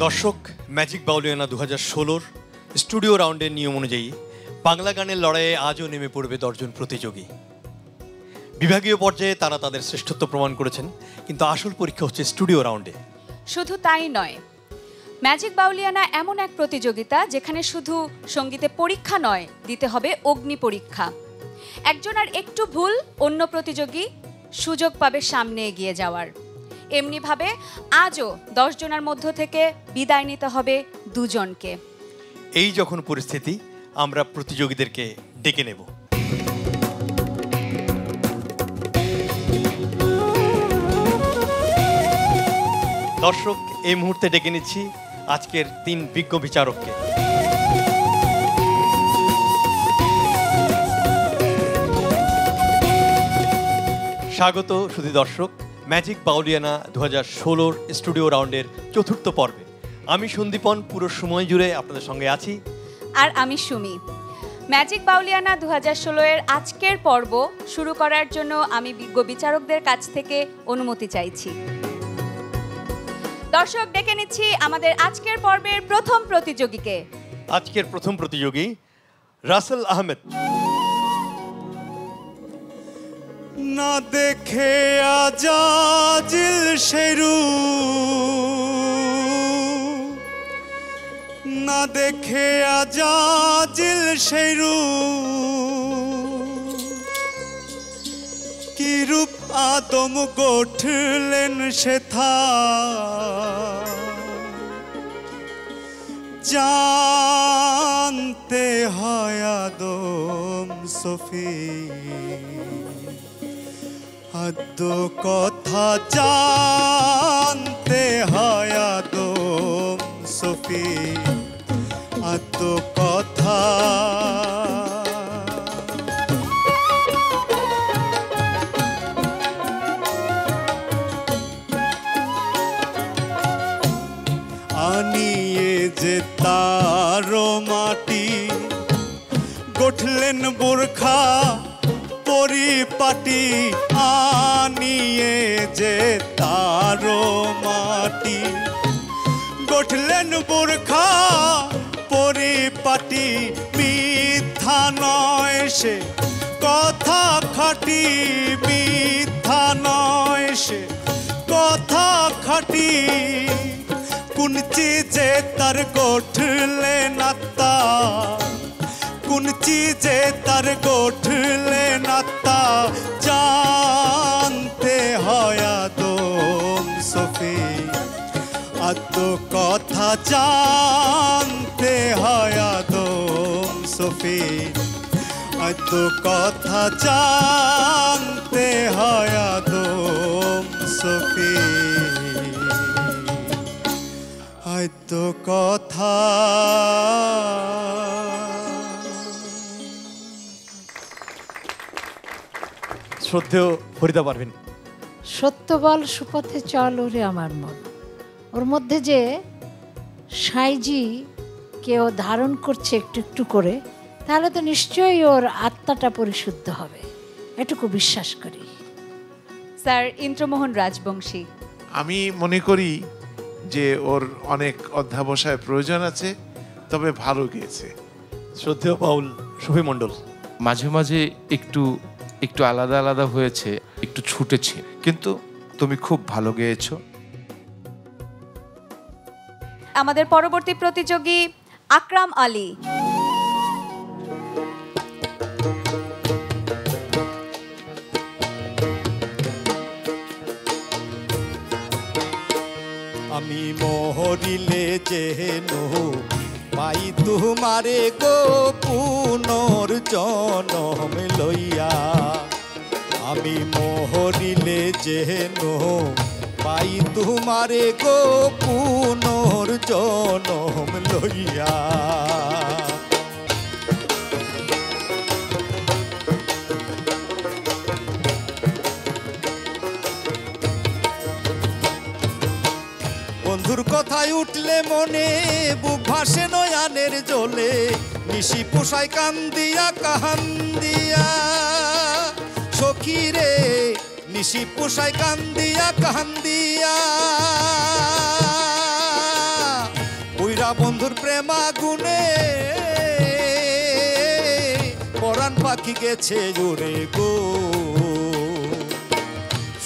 দর্শক, magic Bauliana 2016 studio রাউন্ডের নিয়ম অনুযায়ী বাংলা গানের লড়াইয়ে আজও নেমে পড়বে 10 জন প্রতিযোগী। বিভাগীয় পর্যায়ে তারা তাদের শ্রেষ্ঠত্ব প্রমাণ করেছেন, কিন্তু আসল পরীক্ষা হচ্ছে স্টুডিও রাউন্ডে। শুধু তাই নয়, ম্যাজিক বাউলিয়ানা এমন এক প্রতিযোগিতা যেখানে শুধু সঙ্গীতে পরীক্ষা নয়, দিতে হবে অগ্নি পরীক্ষা। একজন আর একটু ভুল, অন্য প্রতিযোগী সুযোগ পাবে সামনে এগিয়ে যাওয়ার। এমনিভাবে আজও 10 জনের মধ্য থেকে বিদায় নিতে হবে 2 জনকে। এই যখন পরিস্থিতি, আমরা প্রতিযোগীদেরকে ডেকে নেব। দর্শক, এই মুহূর্তে ডেকে নিচ্ছি আজকের 3 বিজ্ঞ বিচারককে। স্বাগত সুধী দর্শক, ম্যাজিক বাউলিয়ানা 2016 স্টুডিও রাউন্ডের 4র্থ পর্বে। আমি সন্দীপন, পুরো সময় জুড়ে আপনাদের সঙ্গে আছি। আর আমি সুমি। ম্যাজিক বাউলিয়ানা 2016 এর আজকের পর্ব শুরু করার জন্য আমি বিজ্ঞ বিচারকদের কাছ থেকে অনুমতি চাইছি। দর্শক, ডেকে নিচ্ছি আমাদের আজকের পর্বের প্রথম প্রতিযোগীকে। আজকের প্রথম প্রতিযোগী রাসেল আহমেদ। না দেখে আজাজিল শেরু, না দেখে আজাজিল শেরু, কি রূপ আদম গঠলেন সেথা, জানতে হয় আদম সফি, আদ্য কথা জানতে হয় আদম সফি, আদ্য কথা। আনিয়ে যে তার মাটি, গঠলেন বোরখা পরিপাটি, আনিয়ে যে তার মাটি, গঠলেন বোরখা পরিপাটি, মিথ্যা নয় সে কথা খাটি, মিথ্যা নয় সে কথা খাটি, কোন চিজে তার গঠলেন আত্মা, কোন চিজে তার গঠলেন আত্মা, জানতে হয় আদম সফি, আদ্য কথা জানতে হয় আদম সফি, আদ্য কথা জানতে হয় আদম সফি, আদ্য কথা। শ্রদ্ধেয় ফরিদা পারভিন। সত্য বল সুপথে চল ওরে আমার মন, ওর মধ্যে যে সাইজি কেউ ধারণ করছে একটু একটু করে, তাহলে তো নিশ্চয়ই ওর আত্মাটা পরিশুদ্ধ হবে, এটুকু বিশ্বাস করি। স্যার ইন্দ্রমোহন রাজবংশী। আমি মনে করি যে ওর অনেক অধ্যাবসায় প্রয়োজন আছে, তবে ভালো গেয়েছে। শ্রদ্ধেয় বাউল শফি মণ্ডল। মাঝে মাঝে একটু একটু আলাদা আলাদা হয়েছে, একটু ছুটেছে, কিন্তু তুমি খুব ভালো গেয়েছো। আমাদের পরবর্তী প্রতিযোগী আকরাম আলী। আমি মহরিলে যেন পাই তোমারে গো পুনর্জন্ম লইয়া, আমি মহরিলে যেন পাই তোমারে গো পুনর্জন্ম লইয়া। বন্ধুর কথায় উঠলে মনে বুক ভাসে নয়ানের জলে, নিশি পোষায় কান্দিয়া কান্দিয়া, সখী রে নিশি পোষায় কান্দিয়া কান্দিয়া। বন্ধুর প্রেমা গুনে পরাণ পাখি গেছে উড়ে গো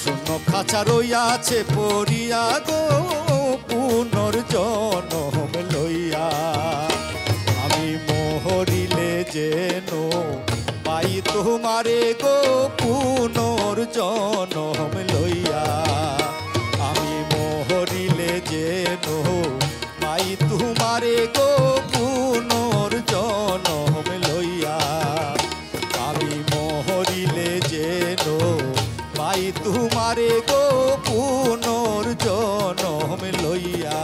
শূন্য খাঁচা রইয়াছে পড়িয়া গো পুনর্জন্ম লইয়া আমি মহরিলে যেন পাই তোমারে গো পুনর্জন্ম লইয়া আমি মহরিলে যেন পাই তোমারে গো পুনর্জন্ম লইয়া আমি মহরিলে যেন পাই তোমারে গো পুনর্জন্ম লইয়া।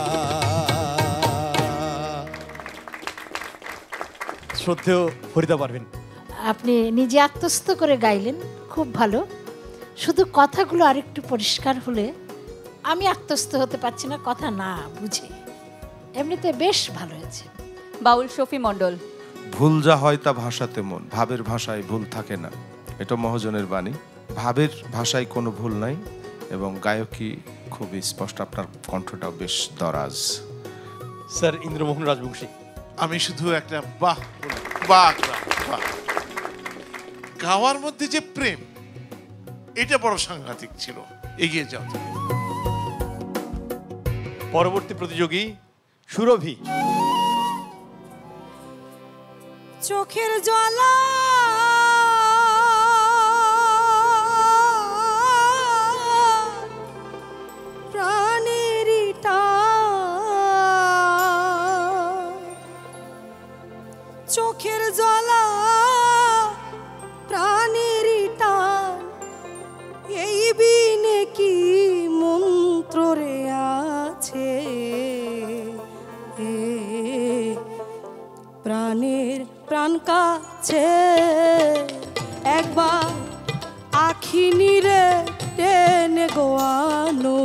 শ্রদ্ধেয় ফরিদা পারভিন, আপনি নিজে আত্মস্থ করে গাইলেন, খুব ভালো। শুধু কথাগুলো আরেকটু পরিষ্কার হলে, আমি আত্মস্থ হতে পারছি না কথা না বুঝে। এমনিতে বেশ ভালো হয়েছে। বাউল শফি মণ্ডল, ভুল যা হয় তা ভাষাতে মন, ভাবের ভাষায় ভুল থাকে না, এটা মহাজনের বাণী। ভাবের ভাষায় কোনো ভুল নাই এবং গায়কী খুবই স্পষ্ট, আপনার কণ্ঠটাও বেশ দরাজ। স্যার ইন্দ্রমোহন রাজবংশী, আমি শুধু একটা বাহ বলবো, বাহ বাহ, বাহ। গাওয়ার মধ্যে যে প্রেম, এটা বড় সাংঘাতিক ছিল। এগিয়ে যাও তুমি। পরবর্তী প্রতিযোগী সুরভি। চোখের জ্বালা প্রাণেরই টান, চোখের জ্বালা প্রাণেরই টান, এই বিনে কি মন্ত্র রে আছে, প্রাণের প্রাণ কাছে একবার আখি নিরে টেনে গোয়ানো,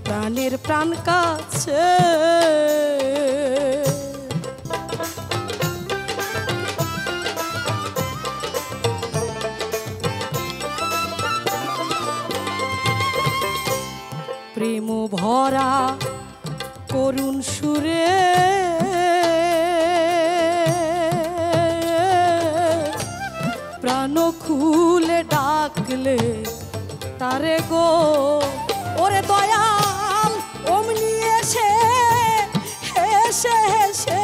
প্রাণের প্রাণ কাছে। প্রেম ভরা করুণ সুরে প্রাণ খুলে ডাকলে তারে গো, ওরে দয়াল অমনি এসে হেসে হেসে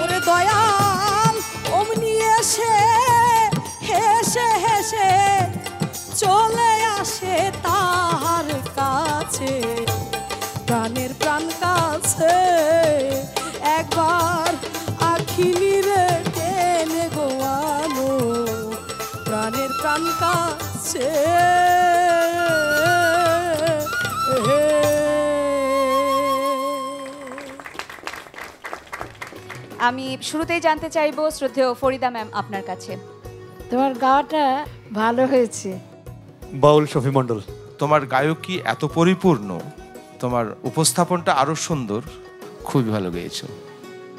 ওরে দয়াল অমনি এসে হেসে হেসে চলে আসে তাহার কাছে, প্রাণের প্রাণ কাছে একবার আখি নিরে টেনে গোয়ানো, প্রাণের প্রাণ কাছে। আমি শুরুতেই জানতে চাইবো শ্রদ্ধেয় ফরিদা ম্যাম আপনার কাছে। তোমার গাওয়াটা ভালো হয়েছে। বাউল শফি মণ্ডল, তোমার গায়কী এত পরিপূর্ণ, তোমার উপস্থাপনটা আরো সুন্দর, খুবই ভালো গেয়েছো।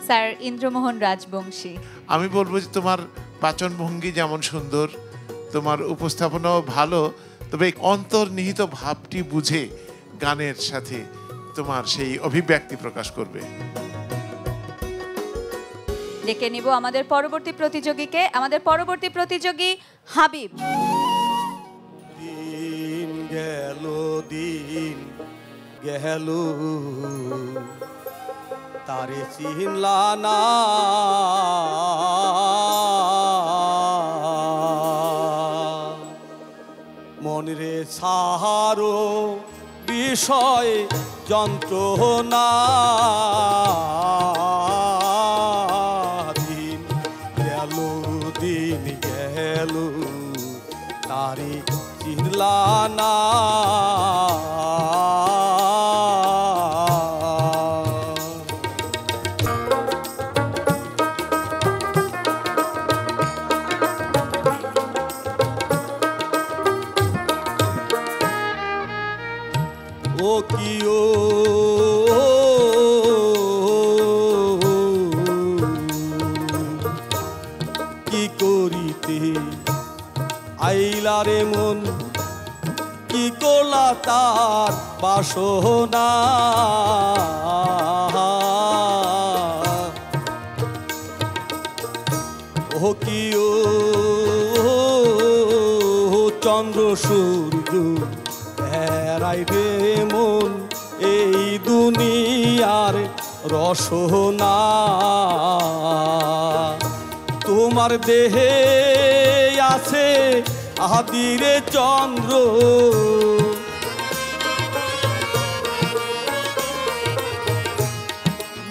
স্যার ইন্দ্রমোহন রাজবংশী, আমি বলবো যে তোমার বাচন ভঙ্গি যেমন সুন্দর, তোমার উপস্থাপনাও ভালো, তবে অন্তর্নিহিত ভাবটি বুঝে গানের সাথে তোমার সেই অভিব্যক্তি প্রকাশ করবে। ডেকে নিব আমাদের পরবর্তী প্রতিযোগীকে। আমাদের পরবর্তী প্রতিযোগী হাবিব। দিন গেল দিন গেল তারে চিনলা না, মনরে সাহারো বিষয় যন্ত্রণা, দিন গেল তারে চিনলা না, ও কি ও তার বাসনা ও কি ও চন্দ্র সূর্য বেড়াইবে মন এই দুনিয়ার রসনা তোমার দেহে আছে আদিরে চন্দ্র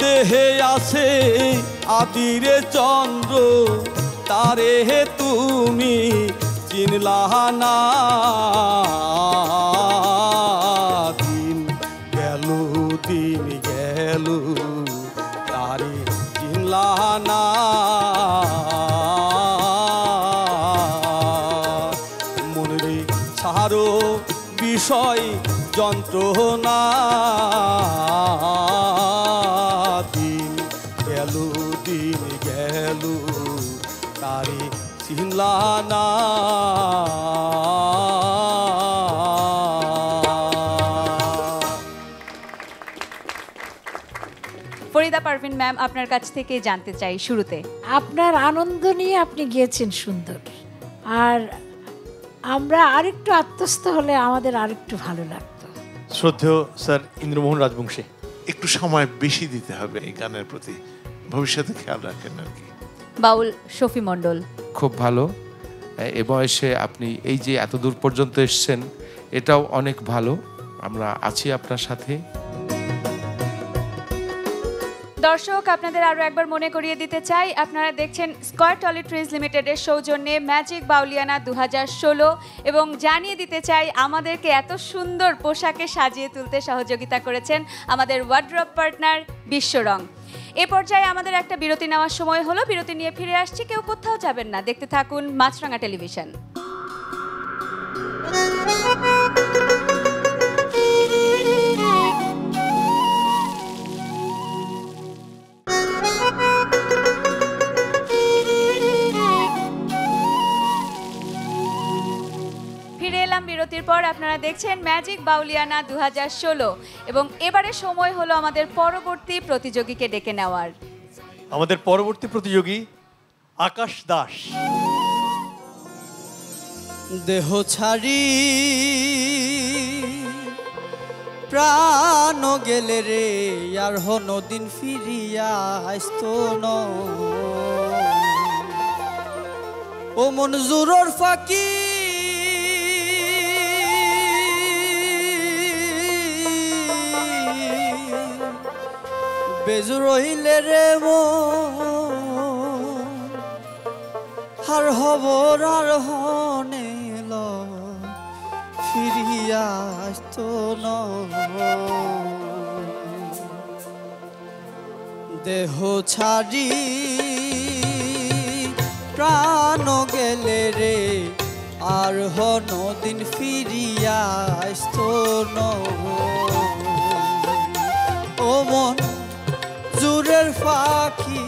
দেহে আছে আদিরে চন্দ্র তারে তুমি চিনলা না দিন গেল তারে চিনলা না মনে ছাড়ো বিষয় যন্ত্রণা দিন গেল তারে চিনলা না ফরিদা পারভিন ম্যাম, আপনার কাছ থেকে জানতে চাই শুরুতে আপনার আনন্দ নিয়ে আপনি গিয়েছেন সুন্দর, আর আমরা আরেকটু আত্মস্থ হলে আমাদের আরেকটু ভালো লাগতো। শ্রদ্ধেয় স্যার ইন্দ্রমোহন রাজবংশী, একটু সময় বেশি দিতে হবে এই গানের প্রতি, ভবিষ্যতে খেয়াল রাখেন আর কি। বাউল শফি মণ্ডল, খুব ভালো। এ বয়সে আপনি এই যে এত দূর পর্যন্ত এসছেন, এটাও অনেক ভালো। আমরা আছি আপনার সাথে। দর্শক, আপনাদের আরও একবার মনে করিয়ে দিতে চাই, আপনারা দেখছেন স্কয়ার টয়লেট্রিজ লিমিটেডের সৌজন্যে ম্যাজিক বাউলিয়ানা 2016 এবং জানিয়ে দিতে চাই আমাদেরকে এত সুন্দর পোশাকে সাজিয়ে তুলতে সহযোগিতা করেছেন আমাদের ওয়ার্ড্রপ পার্টনার বিশ্বরং। এ পর্যায়ে আমাদের একটা বিরতি নেওয়ার সময় হলো, বিরতি নিয়ে ফিরে আসছি, কেউ কোথাও যাবেন না, দেখতে থাকুন মাছরাঙা টেলিভিশন। বিরতির পর আপনারা দেখছেন ম্যাজিক বাউলিয়ানা 2016 এবং এবারে সময় হলো আমাদের পরবর্তী প্রতিযোগীকে ডেকে নেওয়ার। আমাদের পরবর্তী প্রতিযোগী আকাশ দাস। দেহ ছাড়ি প্রাণ গেলে রে আর হনদিন ফিরিয়া আসতো না, ও মন জুরোর ফাঁকি বেজুর হইলে রে হার হবর আর হনে ফিরিয়া আসতো না, দেহ ছাড়ি প্রাণ গেলে রে আর হনদিন ফিরিয়া আসতো না, ও মন জুরের ফাঁকি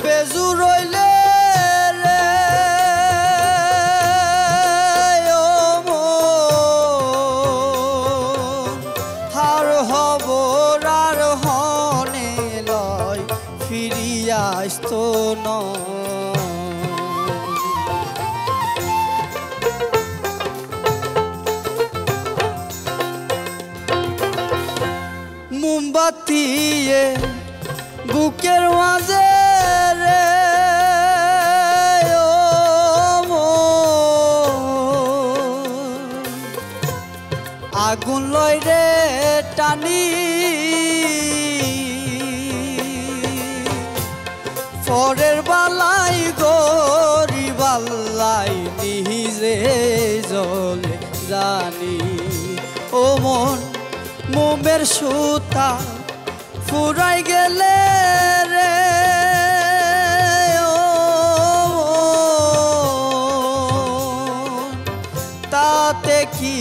বেজুর রইলে রে ও মন হার হবর আর হনে লয় ফিরিয়া আসতো না, মোমবাতিয়ে বুকের মাঝে রে ও আগুন লয় রে টানি ফরের বালাই গরি বালাই নিজে জলে জানি, ও মন মোমের সুতা ফুরাই গেলে রে ও তাতে কি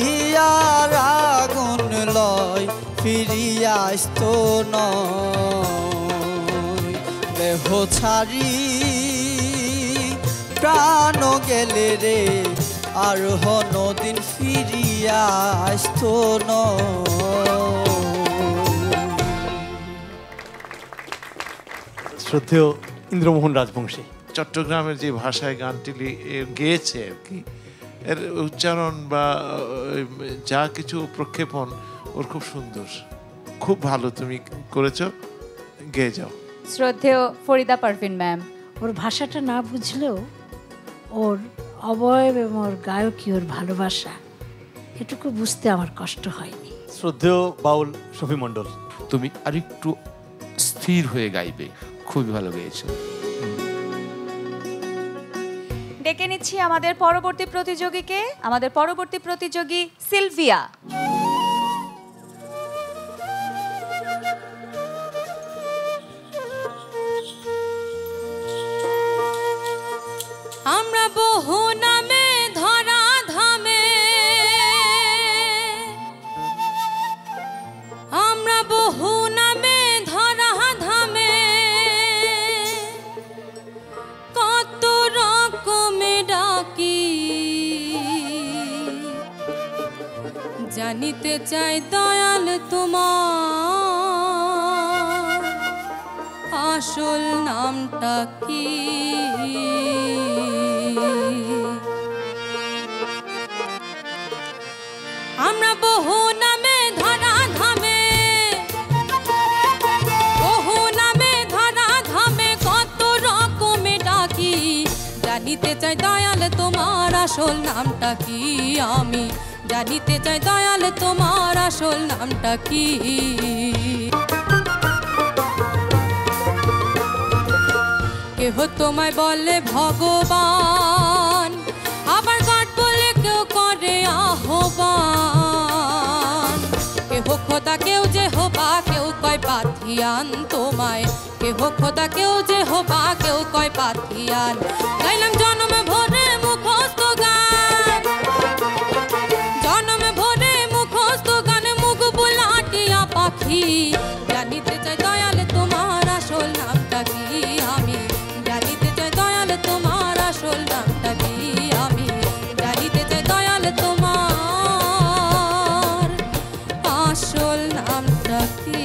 আর আগুন লয় ফিরিয়া আসতো না, দেহ ছাড়ি প্রাণ গেলে রে আর হনদিন ফিরিয়া আসতো না। শ্রদ্ধেয় ইন্দ্রমোহন রাজবংশী, চট্টগ্রামের যে ভাষায় গানটি গেয়েছে আর কি, এর উচ্চারণ বা যা কিছু প্রক্ষেপণ ওর খুব সুন্দর, খুব ভালো তুমি করেছো, গেয়ে যাও। শ্রদ্ধেয় ফরিদা পারভিন ম্যাম, ওর ভাষাটা না বুঝলেও ওর অবয়ব এবং ওর গায়কী, ওর ভালোবাসা, এটুকু বুঝতে আমার কষ্ট হয়নি। শ্রদ্ধেয় বাউল শফি মণ্ডল, তুমি আরেকটু স্থির হয়ে গাইবে, খুবই ভালো গেয়েছো। ডেকে নিচ্ছি আমাদের পরবর্তী প্রতিযোগীকে, আমাদের পরবর্তী প্রতিযোগী সিলভিয়া। আমরা বহু নামে ধরা ধামে, আমরা বহু নামে ধরা ধামে, কত রকমে ডাকি, জানিতে চাই দয়াল তোমার আসল নামটা কি। আমরা বহু নামে ধরা ধামে, বহু নামে ধরা ধামে, কত রকমে ডাকি, জানিতে চাই দয়াল তোমার আসল নামটা কি। আমি জানিতে চাই দয়াল তোমার আসল নামটা কি। কেহ তোমায় বলে ভগবান, আবার গড বলে কেউ করে আহ্বান। কেহ খোদা কেউ যে হবা, কেউ কয় পাথিয়ান তোমায়, কেহ খোদা কেউ যে হবা, কেউ কয় পাথিয়ান। গাইলাম জন্ম ভরে মুখস্থ গান, জন্ম ভরে মুখস্থ গান, মুখ বুলাটিয়া পাখি, জানিতে চাই দয়াল তোমার আসল নামটা কি। আমি জানিতে চাই দয়াল তোমার আসল নামটা কি। আমি জানিতে চাই দয়াল তোমার আসল নামটা কি।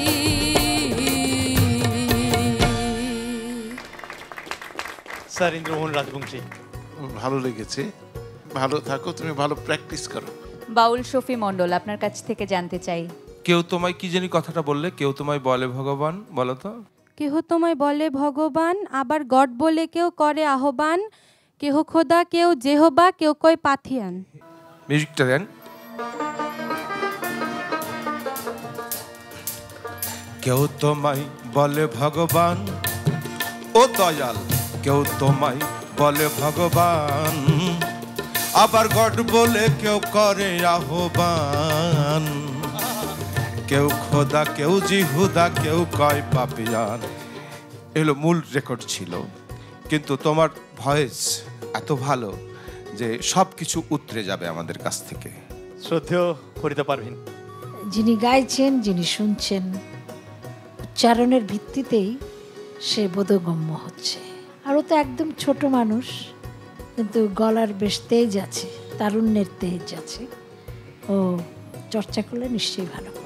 স্যার ইন্দ্রমোহন রাজবংশী, ভালো লেগেছে, ভালো থাকো, তুমি ভালো প্র্যাকটিস করো। বাউল শফি মণ্ডল, আপনার কাছ থেকে জানতে চাই। কেউ তোমায় কি জানি কথাটা বললে, কেউ তোমায় বলে ভগবান, বলো তো। কেহ তোমায় বলে ভগবান, আবার গড বলে কেউ করে আহ্বান। কেহ খোদা কেউ জেহবা, কেউ কয় পাথিয়ান। মিউজিকটা দেন। কেউ তোমায় বলে ভগবান, ও দয়াল, কেউ তোমায় বলে ভগবান, আবার গড বলে কেউ করে আহ্বান। কেউ খোদা কেউ জিহুদা, কেউ কয় পাপিয়ান। এগুলো মূল রেকর্ড ছিল, কিন্তু তোমার ভয়েস এত ভালো যে সব কিছু উতরে যাবে আমাদের কাছ থেকে। শ্রদ্ধেয় ফরিদা পারভিন, যিনি গাইছেন, যিনি শুনছেন, উচ্চারণের ভিত্তিতেই সে বোধগম্য হচ্ছে। আর ও তো একদম ছোট মানুষ, কিন্তু গলার বেশ তেজ আছে, তারুণ্যের তেজ আছে। ও চর্চা করলে নিশ্চয়ই ভালো করবে।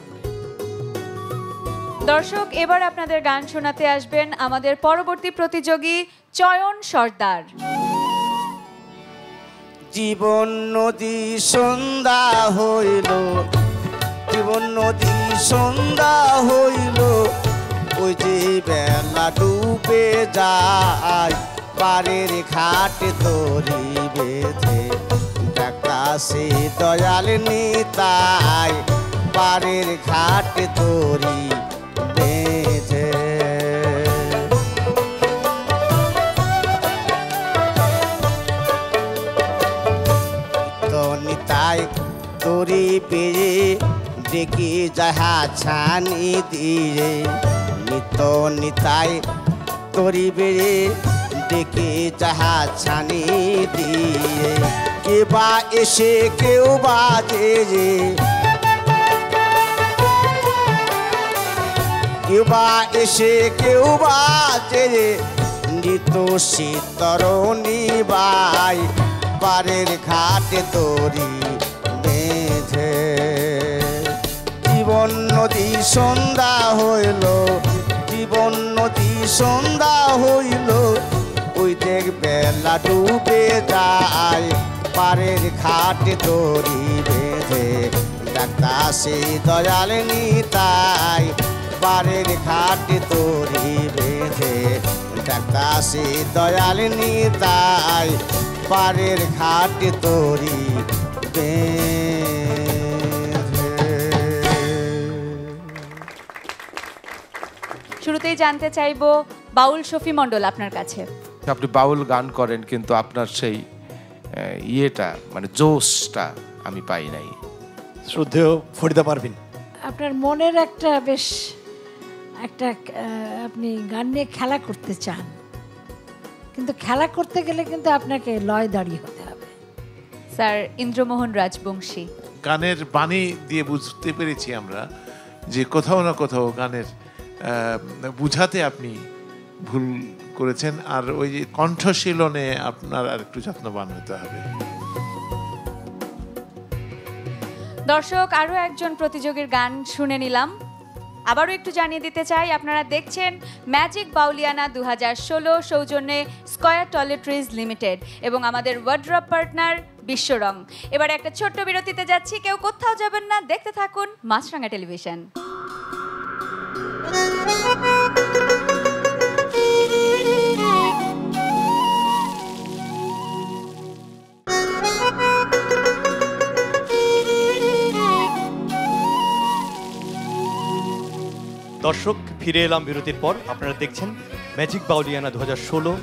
দর্শক, এবার আপনাদের গান শোনাতে আসবেন আমাদের পরবর্তী প্রতিযোগী চয়ন সর্দার। জীবন নদী সন্ধ্যা হইল, জীবন নদী সন্ধ্যা হইল, ওই যে বেলা ডুবে যায়, পারের ঘাটে দড়ি বেঁধে ডাকাছে দয়াল নিতাই, পারের ঘাটে দড়ি বেঁধে। নিতাই দড়ি বেড়ে ডেকে যাহা ছানি দিয়ে, নিত নিতাই দড়ি বেড়ে ডেকে যাহা ছানি দিয়ে, কে বা এসে কেউ বাজে রে, কেউ বা এসে কেউ বাজে রে, নিত শীতরণী বাই, পারের ঘাটে তরি বেঁধে। জীবন নদী সন্ধ্যা হইল, জীবন নদী সন্ধ্যা হইল, ওই দেখ বেলা ডুবে যায় পারের ঘাটে তরি বেঁধে। ডাক্তার সেই দয়াল নিতাই পারের ঘাটে তরি বেঁধে। ডাক্তার সেই দয়াল নিতাই পারের ঘাটে তরি বেঁধে। শুরুতেই জানতে চাইবো বাউল শফি মণ্ডল আপনার কাছে। আপনি বাউল গান করেন কিন্তু আপনার সেই ইয়েটা মানে জোশটা আমি পাই নাই। শ্রদ্ধেয় ফরিদা পারভিন, আপনার মনের একটা বেশ একটা আপনি গান নিয়ে খেলা করতে চান, কিন্তু খেলা করতে গেলে কিন্তু আপনাকে লয় দাঁড়িয়ে হতে হবে। স্যার ইন্দ্রমোহন রাজবংশী, গানের বাণী দিয়ে বুঝতে পেরেছি আমরা যে কোথাও না কোথাও গানের বুঝাতে আপনি ভুল করেছেন, আর ওই যে কণ্ঠশীলনে আপনার আর একটু যত্নবান হতে হবে। দর্শক আরও একজন প্রতিযোগীর গান শুনে নিলাম। আবারও একটু জানিয়ে দিতে চাই, আপনারা দেখছেন ম্যাজিক বাউলিয়ানা 2016 সৌজন্যে স্কয়ার টয়লেট্রিজ লিমিটেড এবং আমাদের ওয়ার্ড্রপ পার্টনার বিশ্বরং। এবারে একটা ছোট্ট বিরতিতে যাচ্ছি, কেউ কোথাও যাবেন না, দেখতে থাকুন মাছরাঙা টেলিভিশন। দর্শক ফিরে এলাম বিরতির পর। আপনারা দেখছেন ম্যাজিক বাউলিয়ানা 2016।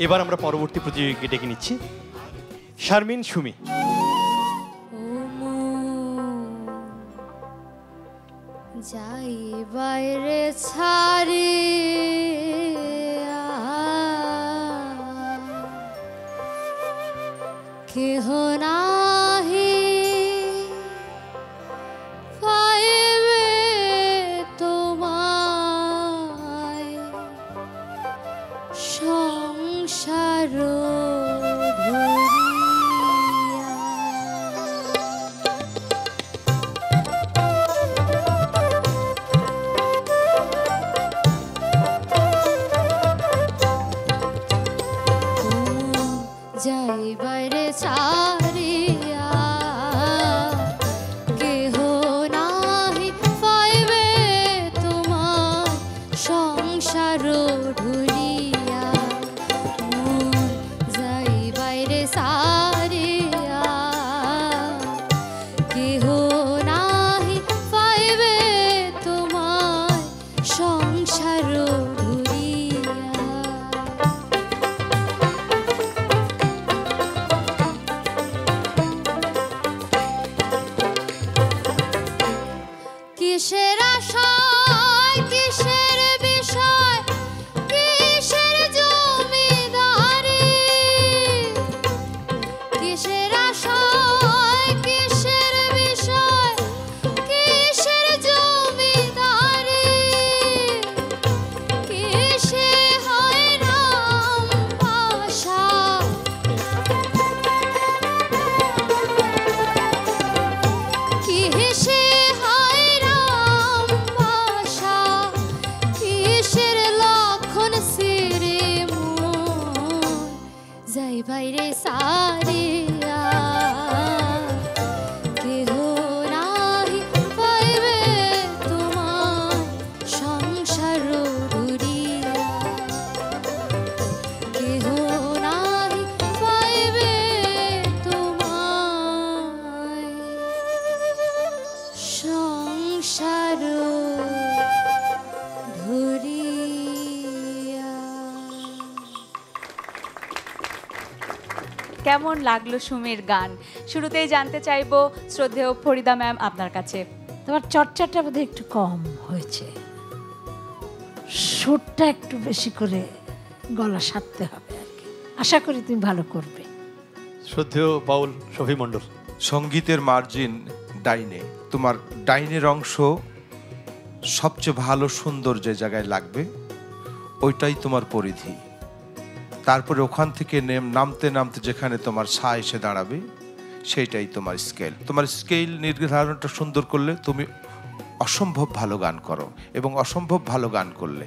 এবার আমরা পরবর্তী প্রতিযোগীকে ডেকে নিচ্ছি, শারমিন সুমি। যাই বাইরে ছাড়ি কেহ নাহি পাইবে তোমায় সংসার যাই বাইরে ছাড়িয়া কেহ নাহি পাইবে তোমার সংসার ঢুলিয়া। যাই বাইরে ছাড়িয়া কেহ নাহি পাইবে তোমার সংসার ঢুলিয়া। কিসের আশায় কিসের বিষয় কিসের জমিদারি, কিসের আশায় কিসের বিষয় কিসের জমিদারি, কিসে হয় রাম আশা কিসে হয় রাম আশা, কিসের লক্ষণ সিরে মন যাই বাইরে সারিয়া কেহ নাহি পাইবে তোমার সংসার ডুরিয়া। কেহ নাহি পাইবে তোমায় সংসার ধরিয়া। কেমন লাগলো সুমির গান? শুরুতেই জানতে চাইবো শ্রদ্ধেয় ফরিদা ম্যাম আপনার কাছে। তোমার চর্চাটা বোধহয় একটু কম হয়েছে, সুরটা একটু বেশি করে গলা সাধতে হবে আর কি। আশা করি তুমি ভালো করবে। শ্রদ্ধেয় বাউল শফি মণ্ডল, সঙ্গীতের মার্জিন ডাইনে, তোমার ডাইনের অংশ সবচেয়ে ভালো সুন্দর যে জায়গায় লাগবে ওইটাই তোমার পরিধি। তারপরে ওখান থেকে নামতে নামতে যেখানে তোমার সা এসে দাঁড়াবে সেইটাই তোমার স্কেল। তোমার স্কেল নির্ধারণটা সুন্দর করলে তুমি অসম্ভব ভালো গান করো, এবং অসম্ভব ভালো গান করলে।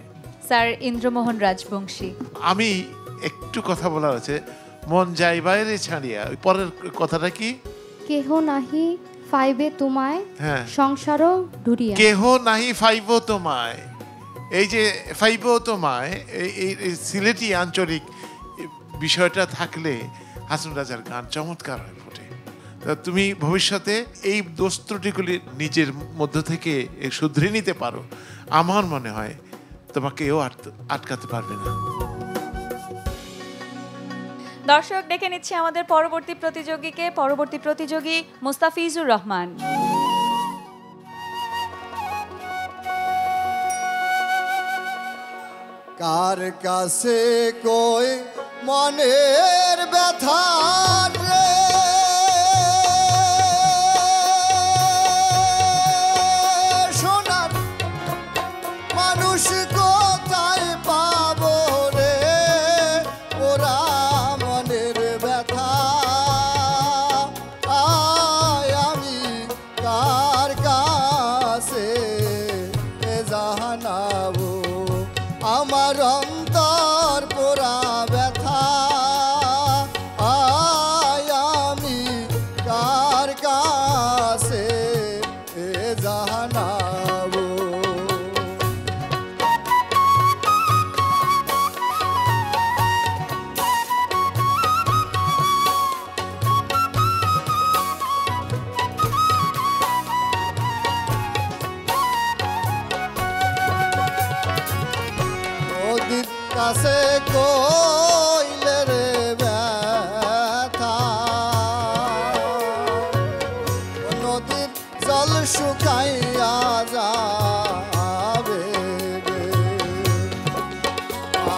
স্যার ইন্দ্রমোহন রাজবংশী। আমি একটু কথা বলা হচ্ছে, মন যাই বাইরে ছাড়িয়া, ওই পরের কথাটা কি? কেহ নাহি ফাইবে তোমায়, হ্যাঁ, সংসারও ডুরিয়া। কেহ নাহি ফাইব তোমায়, এই যে ফাইব তোমায়, এই সিলেটি আঞ্চলিক বিষয়টা থাকলে হাসন রাজার গান চমৎকার হয়ে ফোটে। তুমি ভবিষ্যতে এই দোষ ত্রুটিগুলি নিজের মধ্য থেকে শুধরে নিতে পারো, আমার মনে হয় তোমাকে কেউ আটকাতে পারবে না। দর্শক, ডেকে নিচ্ছি আমাদের পরবর্তী প্রতিযোগীকে। পরবর্তী প্রতিযোগী মুস্তাফিজুর রহমান। কার কাছে কই মনের ব্যথা রে, সোনার মানুষ কোথায় পাবো রে, ওরা মনের ব্যথা আয় আমি কার কাছে জানাবো, আমার অন্তর পোড়া ব্যথা আয় আমি কার কাছে জানাবো। নদীর কাছে কইলে রে ব্যথা, নদীর জল শুকাইয়া যাবে রে,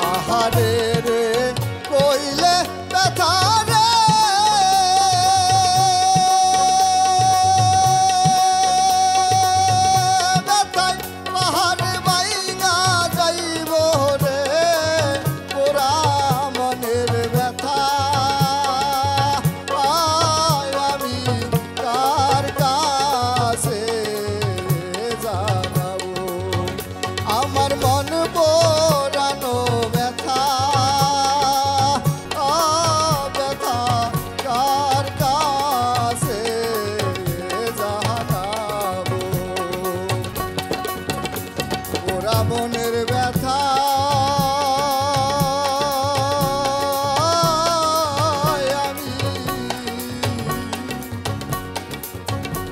আহারে রে কইলে ব্যথা রে, ব্যথায় পাহাড় বাইঙা যাইব রে, পোড়া মনের ব্যথা আয় আমি কার কাছে জানাবো, আমার মন পোড়ানো ব্যথা ব্যথা কার কাছে জানাবো, পোড়া মনের ব্যথা আমি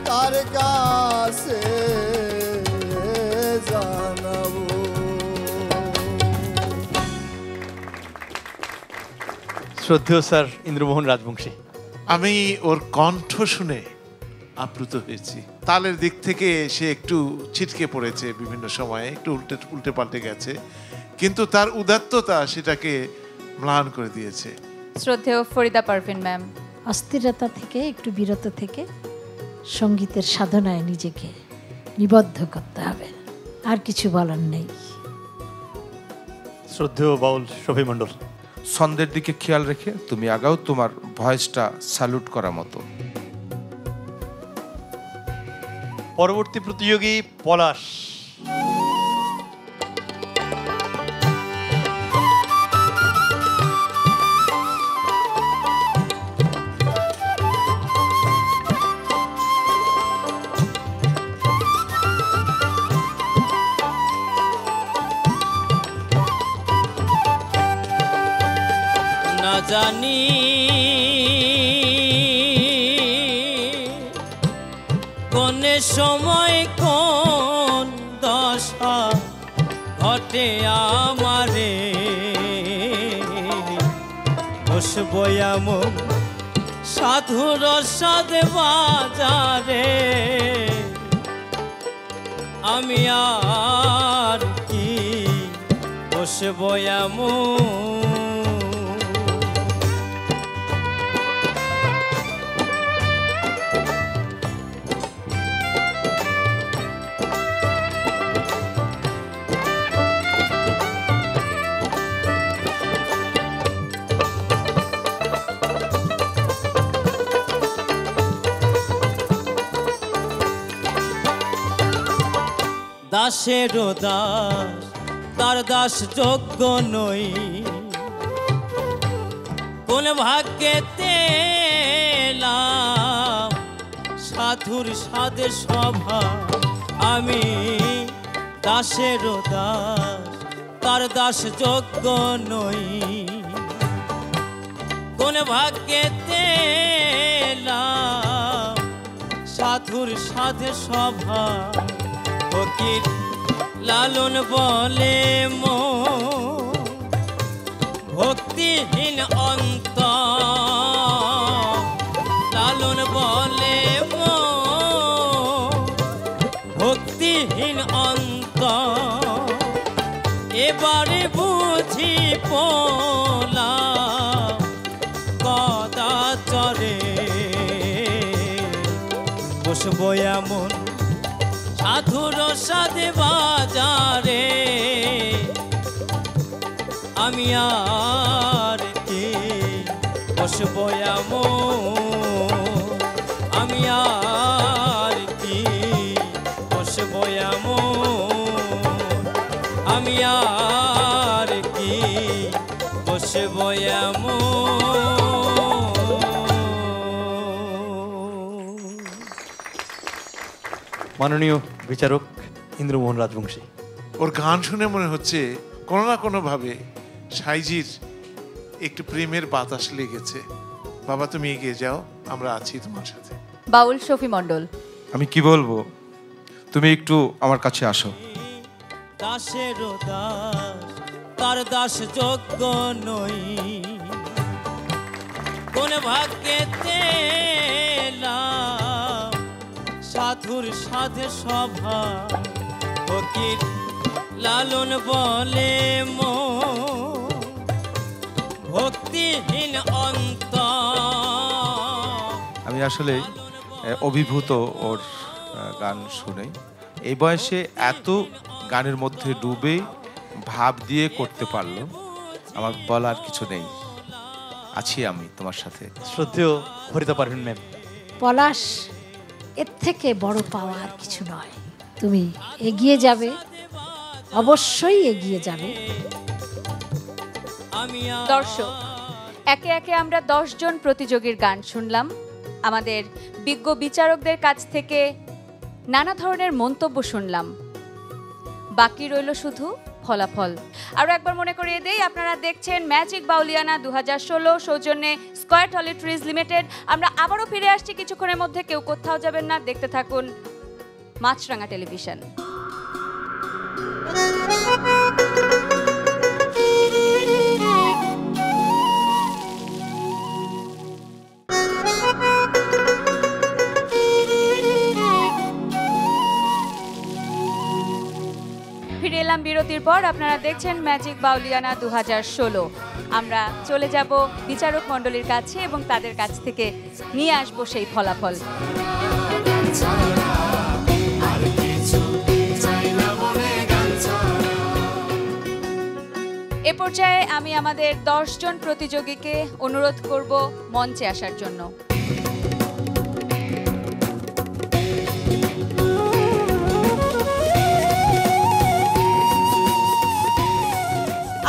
কার কাছে জানাবো। শ্রদ্ধেয় স্যার ইন্দ্রমোহন রাজবংশী। আমি ওর কণ্ঠ শুনে আপ্লুত হয়েছি। তালের দিক থেকে সে একটু ছিটকে পড়েছে, বিভিন্ন সময়ে একটু উল্টে পাল্টে গেছে, কিন্তু তার উদাত্ততা সেটাকে ম্লান করে দিয়েছে। শ্রদ্ধেয় ফরিদা পারভিন ম্যাম। অস্থিরতা থেকে একটু বিরত থেকে সঙ্গীতের সাধনায় নিজেকে নিবদ্ধ করতে হবে, আর কিছু বলার নেই। শ্রদ্ধেয় বাউল শফি মণ্ডল। ছন্দের দিকে খেয়াল রেখে তুমি আগাও, তোমার ভয়েসটা স্যালুট করা মতো। পরবর্তী প্রতিযোগী পলাশ। না জানি কোনে সময় কোন দশা ঘটে আমারে, বসবো এমন সাধুর সাধে বাজারে, আমি আর কি বসবো এমন। দাসেরও দাস, তার দাস যোগ্য নই। কোন ভাগ্যেতে এলাম সাধুর সাধে সভা, আমি দাসেরও দাস, তার দাস যোগ্য নই। কোন ভাগ্যেতে এলাম সাধুর সাধে সভা, ফকির লালন বলে মন ভক্তিহীন অন্তর, লালন বলে মন ভক্তিহীন অন্তর। এবারে বুঝি পোলাম কদাচরে, বসবো এমন সাধুর সাধে বাজারে, আমি আর কি বসবো এমন, আমি আর কি বসবো এমন, আমি আর কি বসবো এমন। মাননীয় বিচারক ইন্দ্রমোহন রাজবংশী, ওর গান শুনে মনে হচ্ছে কোনো না কোনোভাবে সাইজির একটু প্রেমের বাতাস লেগেছে। বাবা তুমি এগিয়ে যাও, আমরা আছি তোমার সাথে। বাউল শফি মণ্ডল। আমি কি বলবো, তুমি একটু আমার কাছে আসো। দাসেরও দাস, তার দাস যোগ্য নই। কোন ভাগ্যেতে এলাম সাধুর সাধে সভা, ফকির লালন বলে মন ভক্তিহীন অন্তর। আমি আসলে অভিভূত ওর গান শুনে। এই বয়সে এত গানের মধ্যে ডুবে ভাব দিয়ে করতে পারলো, আমার বলার কিছু নেই। আছি আমি তোমার সাথে। শ্রদ্ধেয় হরিতা পারভিন ম্যাম। পলাশ, এর থেকে বড় পাওয়া আর কিছু নয়। তুমি এগিয়ে যাবে, অবশ্যই এগিয়ে যাবে। দর্শক, একে একে আমরা 10 জন প্রতিযোগীর গান শুনলাম। আমাদের বিজ্ঞ বিচারকদের কাছ থেকে নানা ধরনের মন্তব্য শুনলাম। বাকি রইল শুধু ফলাফল। আরও একবার মনে করিয়ে দেই, আপনারা দেখছেন ম্যাজিক বাউলিয়ানা 2016 সৌজন্যে স্কয়ার টয়লেট্রিজ লিমিটেড। আমরা আবারও ফিরে আসছি কিছুক্ষণের মধ্যে, কেউ কোথাও যাবেন না, দেখতে থাকুন মাছরাঙা টেলিভিশন। ফিরে এলাম বিরতির পর। আপনারা দেখছেন ম্যাজিক বাউলিয়ানা 2016। আমরা চলে যাব বিচারক মণ্ডলীর কাছে এবং তাদের কাছ থেকে নিয়ে আসবো সেই ফলাফল। এ পর্যায়ে আমি আমাদের 10 জন প্রতিযোগীকে অনুরোধ করব মঞ্চে আসার জন্য।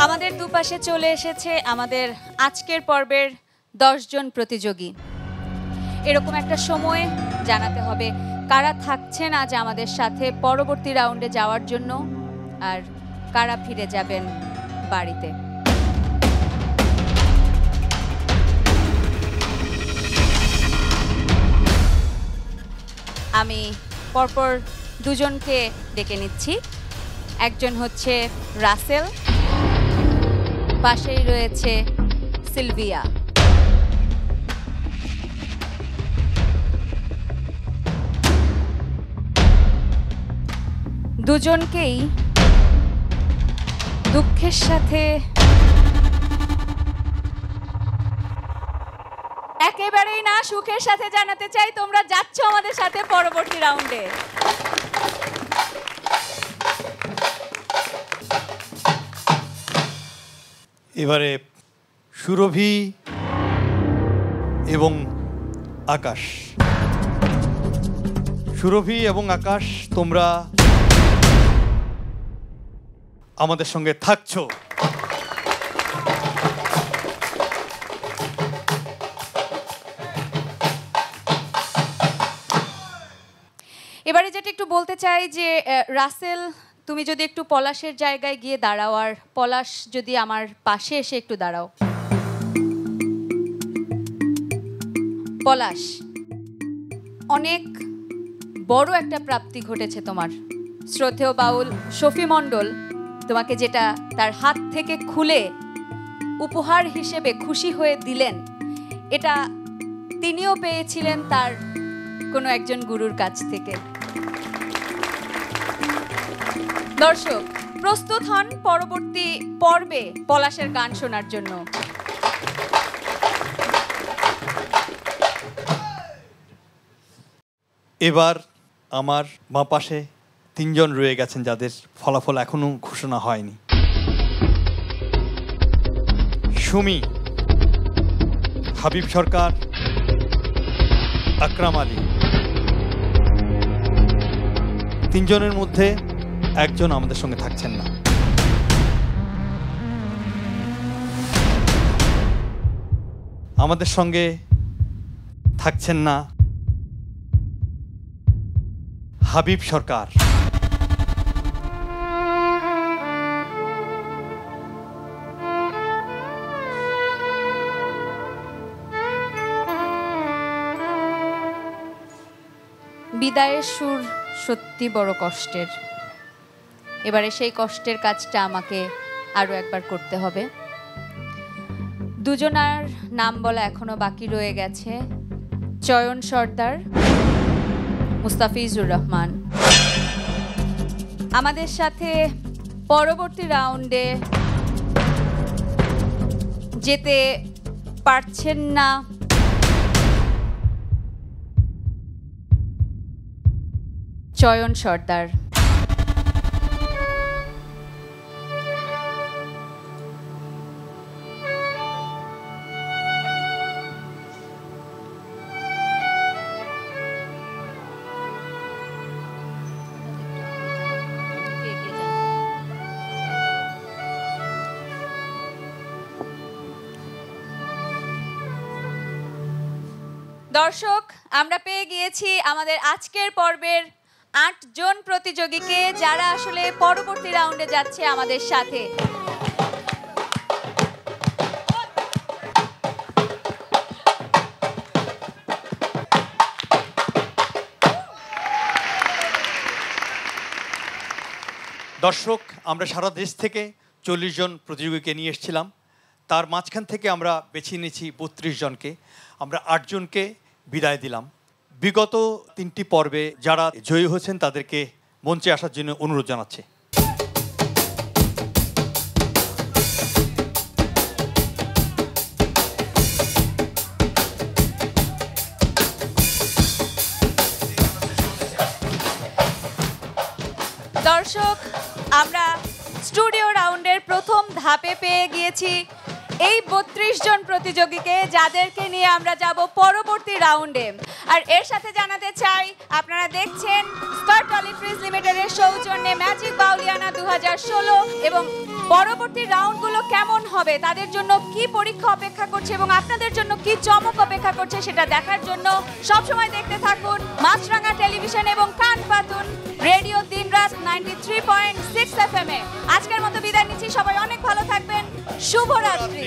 আমাদের দুপাশে চলে এসেছে আমাদের আজকের পর্বের 10 জন প্রতিযোগী। এরকম একটা সময় জানাতে হবে কারা থাকছেন আজ আমাদের সাথে পরবর্তী রাউন্ডে যাওয়ার জন্য, আর কারা ফিরে যাবেন বাড়িতে। আমি পরপর দুজনকে ডেকে নিচ্ছি। একজন হচ্ছে রাসেল, পাশেই রয়েছে সিলভিয়া। দুজনকেই দুঃখের সাথে একেবারেই না, সুখের সাথে জানাতে চাই তোমরা যাচ্ছ আমাদের সাথে পরবর্তী রাউন্ডে। এবারে সুরভি এবং আকাশ। সুরভি এবং আকাশ, তোমরা আমাদের সঙ্গে থাকছো। এবারে যেটা একটু বলতে চাই যে রাসেল, তুমি যদি একটু পলাশের জায়গায় গিয়ে দাঁড়াও, আর পলাশ যদি আমার পাশে এসে একটু দাঁড়াও। পলাশ, অনেক বড় একটা প্রাপ্তি ঘটেছে তোমার। শ্রদ্ধেয় বাউল শফি মণ্ডল তোমাকে যেটা তার হাত থেকে খুলে উপহার হিসেবে খুশি হয়ে দিলেন, এটা তিনিও পেয়েছিলেন তার কোনো একজন গুরুর কাছ থেকে। দর্শক প্রস্তুত হন পরবর্তী পর্বে পলাশের গান শোনার জন্য। এবার আমার বাঁ পাশে তিনজন রয়ে গেছেন যাদের ফলাফল এখনো ঘোষণা হয়নি। সুমি, হাবিব সরকার, আকরাম আলী। তিনজনের মধ্যে একজন আমাদের সঙ্গে থাকছেন না। আমাদের সঙ্গে থাকছেন না হাবিব সরকার। বিদায়ের সুর সত্যি বড় কষ্টের। এবারে সেই কষ্টের কাজটা আমাকে আরো একবার করতে হবে। দুজনার নাম বলা এখনো বাকি রয়ে গেছে, চয়ন সর্দার, মুস্তাফিজুর রহমান। আমাদের সাথে পরবর্তী রাউন্ডে যেতে পারছেন না চয়ন সর্দার। দর্শক, আমরা পেয়ে গিয়েছি আমাদের আজকের পর্বের ৮ জন প্রতিযোগীকে, যারা আসলে পরবর্তী রাউন্ডে যাচ্ছে আমাদের সাথে। দর্শক, আমরা সারা দেশ থেকে 40 জন প্রতিযোগীকে নিয়ে এসেছিলাম। তার মাঝখান থেকে আমরা বেছে নিয়েছি 32 জনকে। আমরা 8 জনকে বিদায় দিলাম। বিগত 3টি পর্বে যারা জয়ী হয়েছেন তাদেরকে মঞ্চে আসার জন্য অনুরোধ জানাচ্ছি। দর্শক, আমরা স্টুডিও রাউন্ডের প্রথম ধাপে পেয়ে গিয়েছি এই 32 জন প্রতিযোগীকে, যাদেরকে নিয়ে আমরা যাব পরবর্তী রাউন্ডে। আর এর সাথে জানাতে চাই, আপনারা দেখছেন স্কট অলিফ্রিজ লিমিটেডের সৌজন্যে ম্যাজিক বাউলিয়ানা 2016 এবং পরবর্তী রাউন্ডগুলো কেমন হবে, তাদের জন্য কি পরীক্ষা অপেক্ষা করছে এবং আপনাদের জন্য কি চমক অপেক্ষা করছে সেটা দেখার জন্য সবসময় দেখতে থাকুন মাছরাঙা টেলিভিশন এবং কান পাতুন রেডিও দিনরাত 93.6 FM এ। আজকের মতো বিদায় নিচ্ছি, সবাই অনেক ভালো থাকবেন, শুভরাত্রি।